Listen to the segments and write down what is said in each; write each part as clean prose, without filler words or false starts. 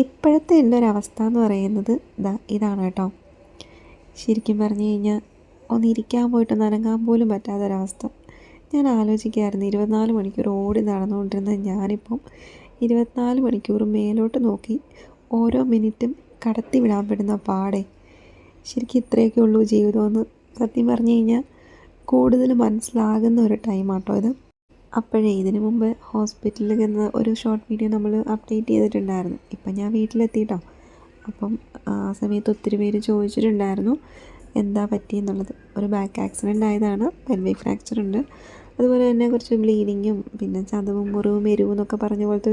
ഇപ്പോഴത്തെ എൻ്റെ ഒരവസ്ഥ എന്ന് പറയുന്നത് ഇതാണ് കേട്ടോ. ശരിക്കും പറഞ്ഞു കഴിഞ്ഞാൽ ഒന്നിരിക്കാൻ പോയിട്ട് നനങ്ങാൻ പോലും പറ്റാത്തൊരവസ്ഥ. ഞാൻ ആലോചിക്കുകയായിരുന്നു 24 മണിക്കൂർ ഓടി നടന്നുകൊണ്ടിരുന്ന ഞാനിപ്പം 24 മണിക്കൂർ മേലോട്ട് നോക്കി ഓരോ മിനിറ്റും കടത്തി വിടാൻ പെടുന്ന പാടെ. ശരിക്കും ഇത്രയൊക്കെ ഉള്ളൂ ജീവിതമെന്ന് സത്യം പറഞ്ഞു കഴിഞ്ഞാൽ കൂടുതൽ മനസ്സിലാകുന്ന ഒരു ടൈമാട്ടോ ഇത്. അപ്പോഴേ ഇതിനു മുമ്പ് ഹോസ്പിറ്റലിൽ ചെന്ന ഒരു ഷോർട്ട് വീഡിയോ നമ്മൾ അപ്ഡേറ്റ് ചെയ്തിട്ടുണ്ടായിരുന്നു. ഇപ്പം ഞാൻ വീട്ടിലെത്തിയിട്ടോ. അപ്പം ആ സമയത്ത് ഒത്തിരി പേര് ചോദിച്ചിട്ടുണ്ടായിരുന്നു എന്താ പറ്റിയെന്നുള്ളത്. ഒരു ബാക്ക് ആക്സിഡൻ്റ് ആയതാണ്, പെൽവിക് ഫ്രാക്ചർ ഉണ്ട്, അതുപോലെ തന്നെ കുറച്ച് ബ്ലീഡിങ്ങും പിന്നെ ചതവും മുറിവും എരിവും എന്നൊക്കെ പറഞ്ഞ പോലത്തെ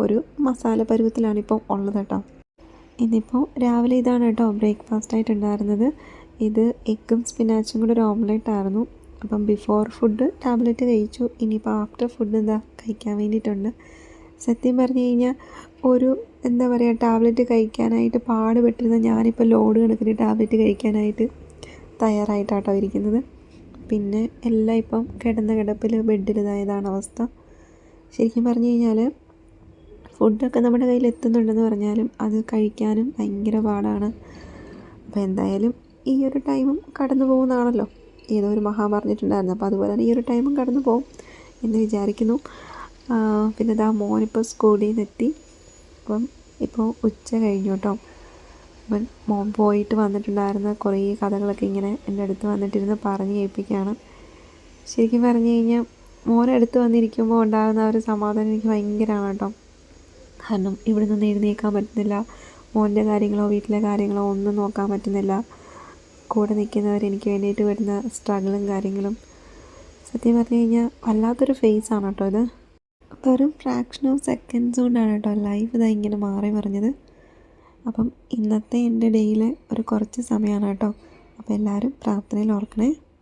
ഒരു മസാല പരുവത്തിലാണിപ്പോൾ ഉള്ളത് കേട്ടോ. ഇന്നിപ്പോൾ രാവിലെ ഇതാണ് കേട്ടോ ബ്രേക്ക്ഫാസ്റ്റ് ആയിട്ടുണ്ടായിരുന്നത്. ഇത് എഗ്ഗും സ്പിനാച്ചും കൂടെ ഒരു ഓംലെറ്റ് ആയിരുന്നു. അപ്പം ബിഫോർ ഫുഡ് ടാബ്ലറ്റ് കഴിച്ചു. ഇനിയിപ്പോൾ ആഫ്റ്റർ ഫുഡ് കഴിക്കാൻ വേണ്ടിയിട്ടുണ്ട്. സത്യം പറഞ്ഞു കഴിഞ്ഞാൽ എന്താ പറയുക, ടാബ്ലറ്റ് കഴിക്കാനായിട്ട് പാടുപെട്ടിരുന്ന ഞാനിപ്പോൾ ലോഡ് കണക്കിന് ടാബ്ലറ്റ് കഴിക്കാനായിട്ട് തയ്യാറായിട്ടാട്ടോ ഇരിക്കുന്നത്. പിന്നെ എല്ലാം ഇപ്പം കിടന്ന കിടപ്പിൽ ബെഡിൽ ഇതായതാണ് അവസ്ഥ. ശരിക്കും പറഞ്ഞു കഴിഞ്ഞാൽ ഫുഡൊക്കെ നമ്മുടെ കയ്യിൽ എത്തുന്നുണ്ടെന്ന് പറഞ്ഞാലും അത് കഴിക്കാനും ഭയങ്കര പാടാണ്. അപ്പോൾ എന്തായാലും ഈ ഒരു ടൈമും കടന്നു പോകുന്നതാണല്ലോ. ഏതോ ഒരു പറഞ്ഞിട്ടുണ്ടായിരുന്നു. അപ്പോൾ അതുപോലെ തന്നെ ഈ ഒരു ടൈമും കടന്നു പോകും എന്ന് വിചാരിക്കുന്നു. പിന്നെ മോനിപ്പോൾ സ്കൂളിൽ നിന്ന് എത്തി. അപ്പം ഇപ്പോൾ ഉച്ച കഴിഞ്ഞു കേട്ടോ. അപ്പം മോൻ പോയിട്ട് വന്നിട്ടുണ്ടായിരുന്ന കുറേ കഥകളൊക്കെ ഇങ്ങനെ എൻ്റെ അടുത്ത് വന്നിട്ടിരുന്ന് പറഞ്ഞ് കേൾപ്പിക്കുകയാണ്. ശരിക്കും പറഞ്ഞു കഴിഞ്ഞാൽ മോനെ അടുത്ത് വന്നിരിക്കുമ്പോൾ ഉണ്ടാകുന്ന ഒരു സമാധാനം എനിക്ക് ഭയങ്കരമാണ് കേട്ടോ. കാരണം ഇവിടെ നിന്ന് എഴുന്നേൽക്കാൻ പറ്റുന്നില്ല, മോൻ്റെ കാര്യങ്ങളോ വീട്ടിലെ കാര്യങ്ങളോ ഒന്നും നോക്കാൻ പറ്റുന്നില്ല. കൂടെ നിൽക്കുന്നവർ എനിക്ക് വേണ്ടിയിട്ട് വരുന്ന സ്ട്രഗിളും കാര്യങ്ങളും സത്യം പറഞ്ഞു കഴിഞ്ഞാൽ വല്ലാത്തൊരു ഫേസാണ് കേട്ടോ ഇത്. വെറും ഫ്രാക്ഷൻ ഓഫ് സെക്കൻഡ്സ് കൊണ്ടാണ് കേട്ടോ ലൈഫ് ഇങ്ങനെ മാറി മറിഞ്ഞത്. അപ്പം ഇന്നത്തെ എൻ്റെ ഡേയിലെ ഒരു കുറച്ച് സമയമാണ് കേട്ടോ. അപ്പോൾ എല്ലാവരും പ്രാർത്ഥനയിൽ ഓർക്കണേ.